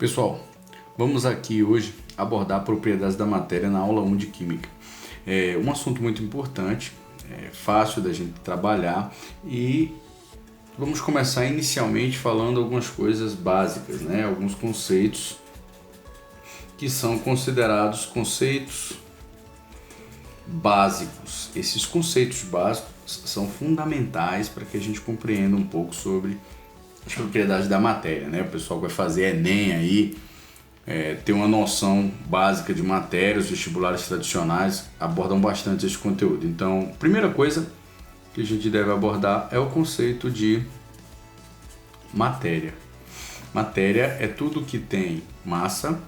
Pessoal, vamos aqui hoje abordar propriedades da matéria na aula 1 de Química. É um assunto muito importante, fácil da gente trabalhar e vamos começar inicialmente falando algumas coisas básicas, né? Alguns conceitos que são considerados conceitos básicos. Esses conceitos básicos são fundamentais para que a gente compreenda um pouco sobre as propriedades da matéria, né? O pessoal que vai fazer Enem aí, ter uma noção básica de matéria. Os vestibulares tradicionais abordam bastante esse conteúdo. Então, primeira coisa que a gente deve abordar é o conceito de matéria. Matéria é tudo que tem massa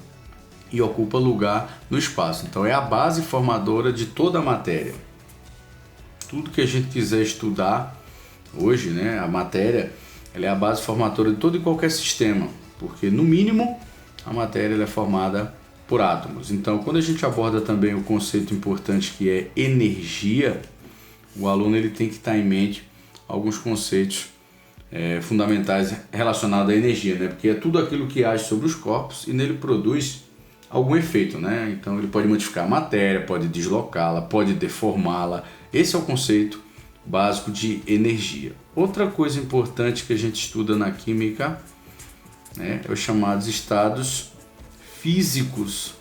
e ocupa lugar no espaço. Então, é a base formadora de toda a matéria. Tudo que a gente quiser estudar hoje, né, a matéria, ela é a base formadora de todo e qualquer sistema, porque no mínimo a matéria ela é formada por átomos. Então, quando a gente aborda também o conceito importante que é energia, o aluno ele tem que estar em mente alguns conceitos fundamentais relacionados à energia, né? Porque é tudo aquilo que age sobre os corpos e nele produz algum efeito, né? Então ele pode modificar a matéria, pode deslocá-la, pode deformá-la. Esse é o conceito básico de energia. Outra coisa importante que a gente estuda na química, né, é os chamados estados físicos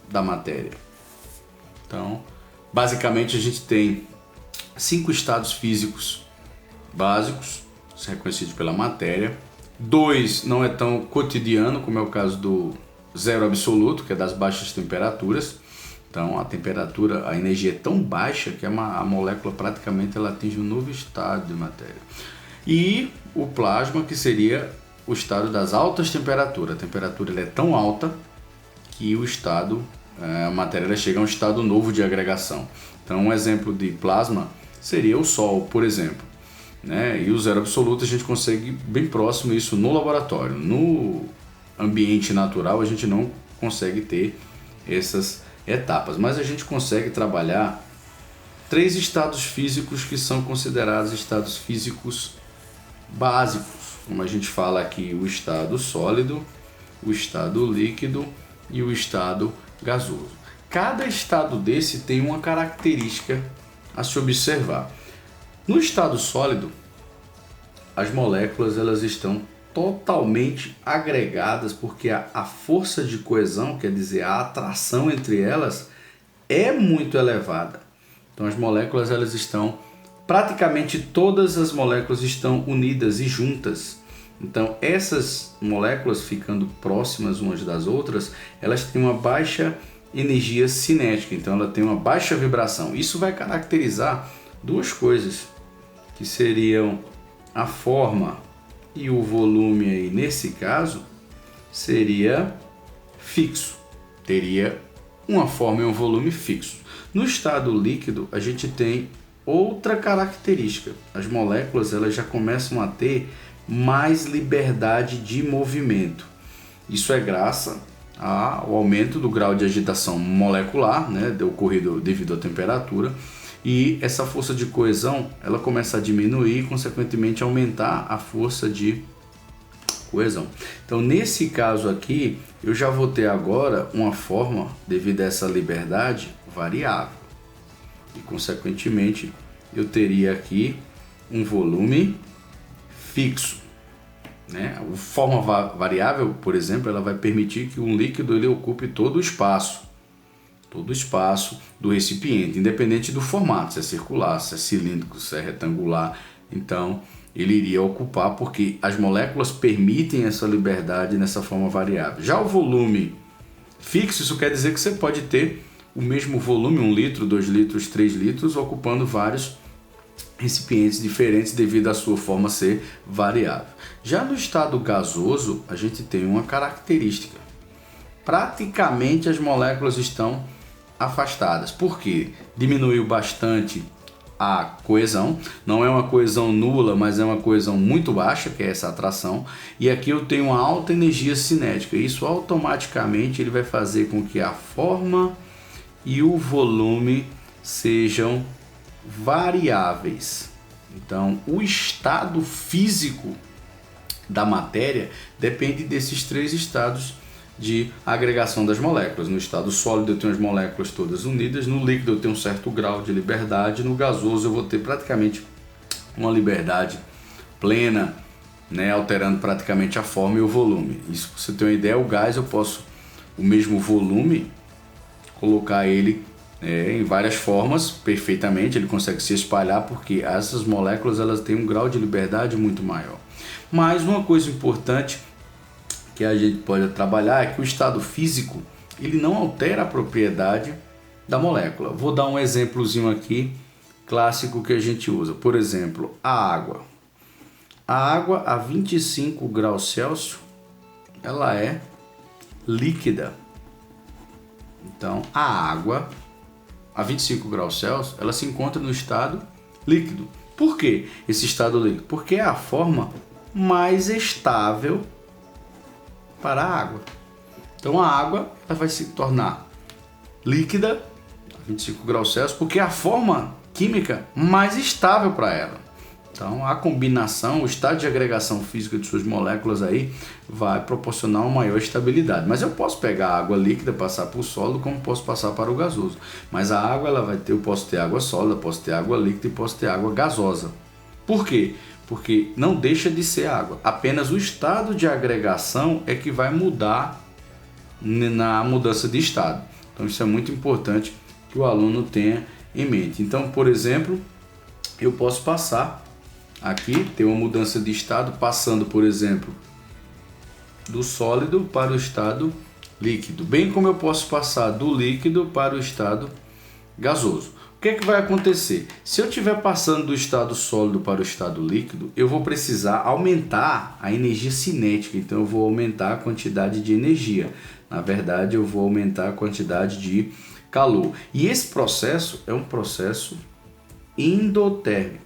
da matéria. Então, basicamente a gente tem 5 estados físicos básicos, reconhecidos pela matéria. 2 não é tão cotidiano, como é o caso do zero absoluto, que é das baixas temperaturas. Então a temperatura, a energia é tão baixa que a molécula praticamente ela atinge um novo estado de matéria. E o plasma, que seria o estado das altas temperaturas. A temperatura ela é tão alta que o estado, a matéria ela chega a um estado novo de agregação. Então um exemplo de plasma seria o Sol, por exemplo, né? E o zero absoluto a gente consegue bem próximo isso no laboratório. No ambiente natural a gente não consegue ter essas etapas, mas a gente consegue trabalhar 3 estados físicos que são considerados estados físicos básicos, como a gente fala aqui: o estado sólido, o estado líquido e o estado gasoso. Cada estado desse tem uma característica a se observar. No estado sólido, as moléculas elas estão totalmente agregadas, porque a força de coesão, quer dizer, a atração entre elas, é muito elevada. Então as moléculas elas estão, praticamente todas as moléculas estão unidas e juntas. Então essas moléculas ficando próximas umas das outras, elas têm uma baixa energia cinética, então ela tem uma baixa vibração. Isso vai caracterizar duas coisas, que seriam a forma e o volume aí, nesse caso, seria fixo. Teria uma forma e um volume fixo. No estado líquido, a gente tem outra característica. As moléculas elas já começam a ter mais liberdade de movimento. Isso é graças ao aumento do grau de agitação molecular, né, ocorrido devido à temperatura. E essa força de coesão ela começa a diminuir e, consequentemente, aumentar a força de coesão. Então, nesse caso aqui, eu já vou ter agora uma forma, devido a essa liberdade, variável. E, consequentemente, eu teria aqui um volume fixo, né? A forma variável, por exemplo, ela vai permitir que um líquido ele ocupe todo o espaço do recipiente, independente do formato, se é circular, se é cilíndrico, se é retangular. Então ele iria ocupar, porque as moléculas permitem essa liberdade nessa forma variável. Já o volume fixo, isso quer dizer que você pode ter o mesmo volume, 1 litro, 2 litros, 3 litros, ocupando vários recipientes diferentes devido à sua forma ser variável. Já no estado gasoso, a gente tem uma característica: praticamente as moléculas estão afastadas, porque diminuiu bastante a coesão. Não é uma coesão nula, mas é uma coesão muito baixa, que é essa atração. E aqui eu tenho uma alta energia cinética. Isso automaticamente ele vai fazer com que a forma e o volume sejam variáveis. Então, o estado físico da matéria depende desses 3 estados de agregação das moléculas. No estado sólido eu tenho as moléculas todas unidas, no líquido eu tenho um certo grau de liberdade, no gasoso eu vou ter praticamente uma liberdade plena, né, alterando praticamente a forma e o volume. Isso, pra você ter uma ideia, o gás eu posso, o mesmo volume, colocar ele em várias formas perfeitamente, ele consegue se espalhar porque essas moléculas elas têm um grau de liberdade muito maior. Mas uma coisa importante que a gente pode trabalhar é que o estado físico ele não altera a propriedade da molécula. Vou dar um exemplozinho aqui clássico que a gente usa. Por exemplo, a água. A água a 25 graus Celsius ela é líquida. Então, a água a 25 graus Celsius ela se encontra no estado líquido. Por que esse estado líquido? Porque é a forma mais estável para a água. Então a água ela vai se tornar líquida a 25 graus Celsius porque é a forma química mais estável para ela. Então a combinação, o estado de agregação física de suas moléculas aí vai proporcionar uma maior estabilidade. Mas eu posso pegar a água líquida, passar para o sólido, como posso passar para o gasoso. Mas a água ela vai ter, eu posso ter água sólida, posso ter água líquida e posso ter água gasosa. Por quê? Porque não deixa de ser água. Apenas o estado de agregação é que vai mudar na mudança de estado. Então isso é muito importante que o aluno tenha em mente. Então, por exemplo, eu posso passar aqui, ter uma mudança de estado, passando, por exemplo, do sólido para o estado líquido. Bem como eu posso passar do líquido para o estado gasoso. O que é que vai acontecer? Se eu estiver passando do estado sólido para o estado líquido, eu vou precisar aumentar a energia cinética. Então eu vou aumentar a quantidade de energia. Na verdade, eu vou aumentar a quantidade de calor. E esse processo é um processo endotérmico.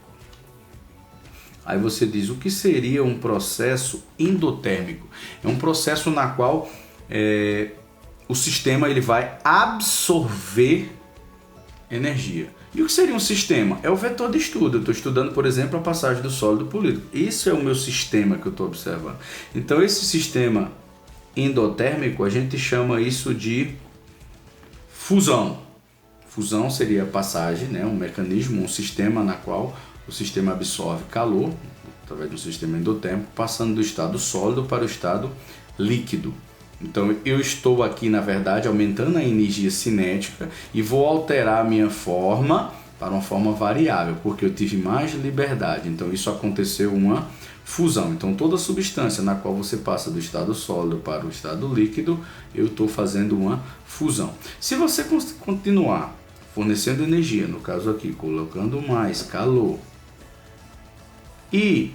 Aí você diz, o que seria um processo endotérmico? É um processo na qual o sistema ele vai absorver energia. E o que seria um sistema? É o vetor de estudo. Eu estou estudando, por exemplo, a passagem do sólido para o líquido. Isso é o meu sistema que eu estou observando. Então esse sistema endotérmico, a gente chama isso de fusão. Fusão seria a passagem, né? Um mecanismo, um sistema na qual o sistema absorve calor, através do sistema endotérmico, passando do estado sólido para o estado líquido. Então eu estou aqui, na verdade, aumentando a energia cinética e vou alterar a minha forma para uma forma variável, porque eu tive mais liberdade. Então isso aconteceu uma fusão. Então toda substância na qual você passa do estado sólido para o estado líquido, eu estou fazendo uma fusão. Se você continuar fornecendo energia, no caso aqui, colocando mais calor, e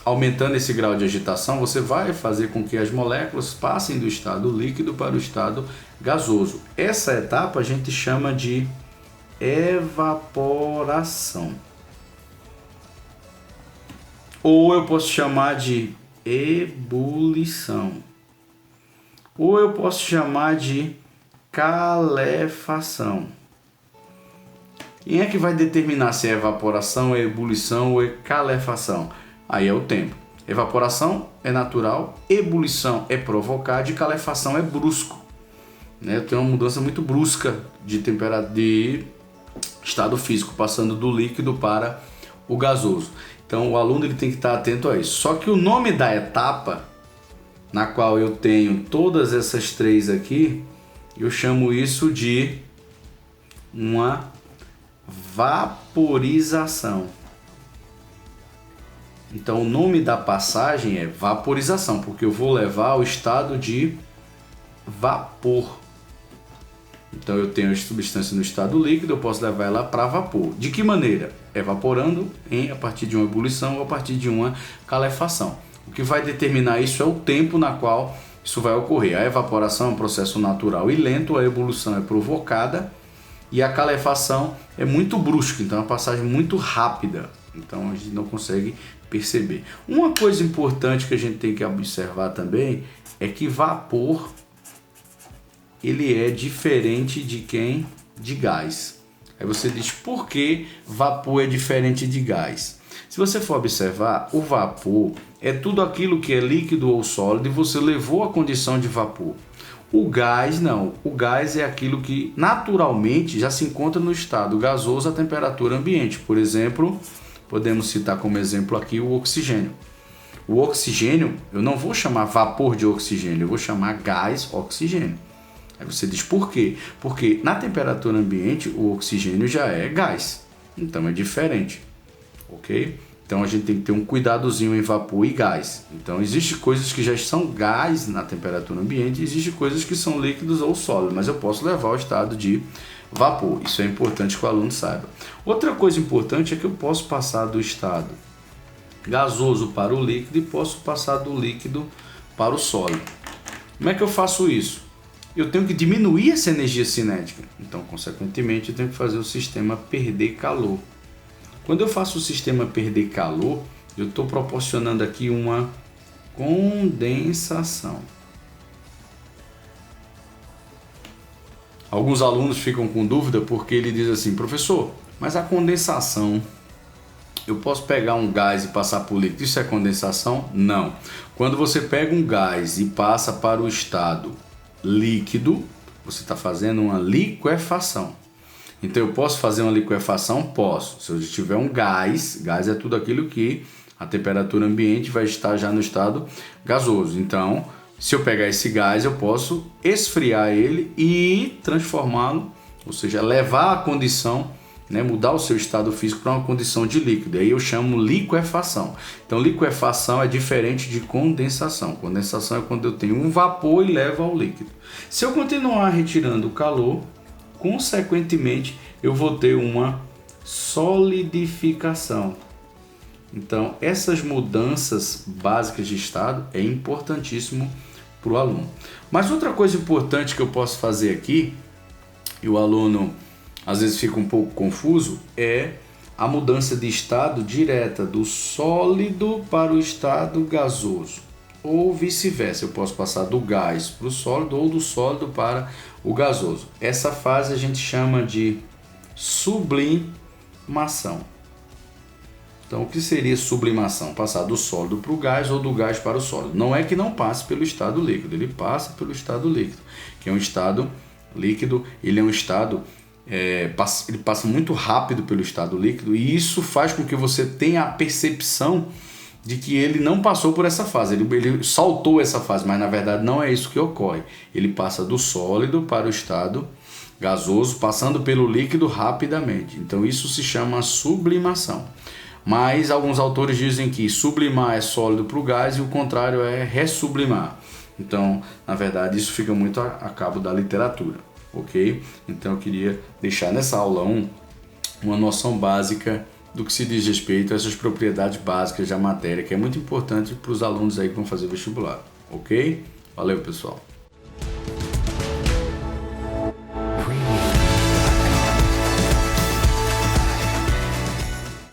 aumentando esse grau de agitação, você vai fazer com que as moléculas passem do estado líquido para o estado gasoso. Essa etapa a gente chama de evaporação. Ou eu posso chamar de ebulição. Ou eu posso chamar de calefação. Quem é que vai determinar se é evaporação, é ebulição ou é calefação? Aí é o tempo. Evaporação é natural, ebulição é provocada e calefação é brusco. Né? Eu tenho uma mudança muito brusca de temperatura, de estado físico, passando do líquido para o gasoso. Então o aluno ele tem que estar atento a isso. Só que o nome da etapa, na qual eu tenho todas essas três aqui, eu chamo isso de uma vaporização. Então o nome da passagem é vaporização, porque eu vou levar ao estado de vapor. Então eu tenho a substância no estado líquido, eu posso levar ela para vapor. De que maneira? Evaporando a partir de uma ebulição ou a partir de uma calefação. O que vai determinar isso é o tempo na qual isso vai ocorrer. A evaporação é um processo natural e lento, a ebulição é provocada e a calefação é muito brusca, então é uma passagem muito rápida. Então a gente não consegue perceber. Uma coisa importante que a gente tem que observar também é que vapor ele é diferente de quem? De gás. Aí você diz, por que vapor é diferente de gás? Se você for observar, o vapor é tudo aquilo que é líquido ou sólido e você levou à condição de vapor. O gás não. O gás é aquilo que naturalmente já se encontra no estado gasoso a temperatura ambiente. Por exemplo, podemos citar como exemplo aqui o oxigênio. O oxigênio, eu não vou chamar vapor de oxigênio, eu vou chamar gás oxigênio. Aí você diz por quê? Porque na temperatura ambiente o oxigênio já é gás, então é diferente, ok? Então a gente tem que ter um cuidadozinho em vapor e gás. Então existem coisas que já são gás na temperatura ambiente, existem coisas que são líquidos ou sólidos, mas eu posso levar ao estado de vapor. Isso é importante que o aluno saiba. Outra coisa importante é que eu posso passar do estado gasoso para o líquido e posso passar do líquido para o sólido. Como é que eu faço isso? Eu tenho que diminuir essa energia cinética, então consequentemente eu tenho que fazer o sistema perder calor. Quando eu faço o sistema perder calor, eu estou proporcionando aqui uma condensação. Alguns alunos ficam com dúvida porque ele diz assim: professor, mas a condensação, eu posso pegar um gás e passar por líquido, isso é condensação? Não. Quando você pega um gás e passa para o estado líquido, você está fazendo uma liquefação. Então eu posso fazer uma liquefação? Posso. Se eu tiver um gás, gás é tudo aquilo que a temperatura ambiente vai estar já no estado gasoso. Então, se eu pegar esse gás, eu posso esfriar ele e transformá-lo, ou seja, levar a condição, mudar o seu estado físico para uma condição de líquido. Aí eu chamo liquefação. Então, liquefação é diferente de condensação. Condensação é quando eu tenho um vapor e levo ao líquido. Se eu continuar retirando o calor, consequentemente, eu vou ter uma solidificação. Então, essas mudanças básicas de estado é importantíssimo para o aluno. Mas outra coisa importante que eu posso fazer aqui, e o aluno às vezes fica um pouco confuso, é a mudança de estado direta do sólido para o estado gasoso, ou vice-versa. Eu posso passar do gás para o sólido ou do sólido para o gasoso. Essa fase a gente chama de sublimação. Então, o que seria sublimação? Passar do sólido para o gás ou do gás para o sólido. Não é que não passe pelo estado líquido, ele passa pelo estado líquido, que é um estado líquido, ele é um estado ele passa muito rápido pelo estado líquido, e isso faz com que você tenha a percepção de que ele não passou por essa fase, ele saltou essa fase, mas na verdade não é isso que ocorre. Ele passa do sólido para o estado gasoso, passando pelo líquido rapidamente. Então isso se chama sublimação. Mas alguns autores dizem que sublimar é sólido para o gás e o contrário é ressublimar. Então, na verdade, isso fica muito a cabo da literatura, ok? Então eu queria deixar nessa aula 1 uma noção básica do que se diz respeito a essas propriedades básicas da matéria, que é muito importante para os alunos aí que vão fazer vestibular, ok? Valeu, pessoal!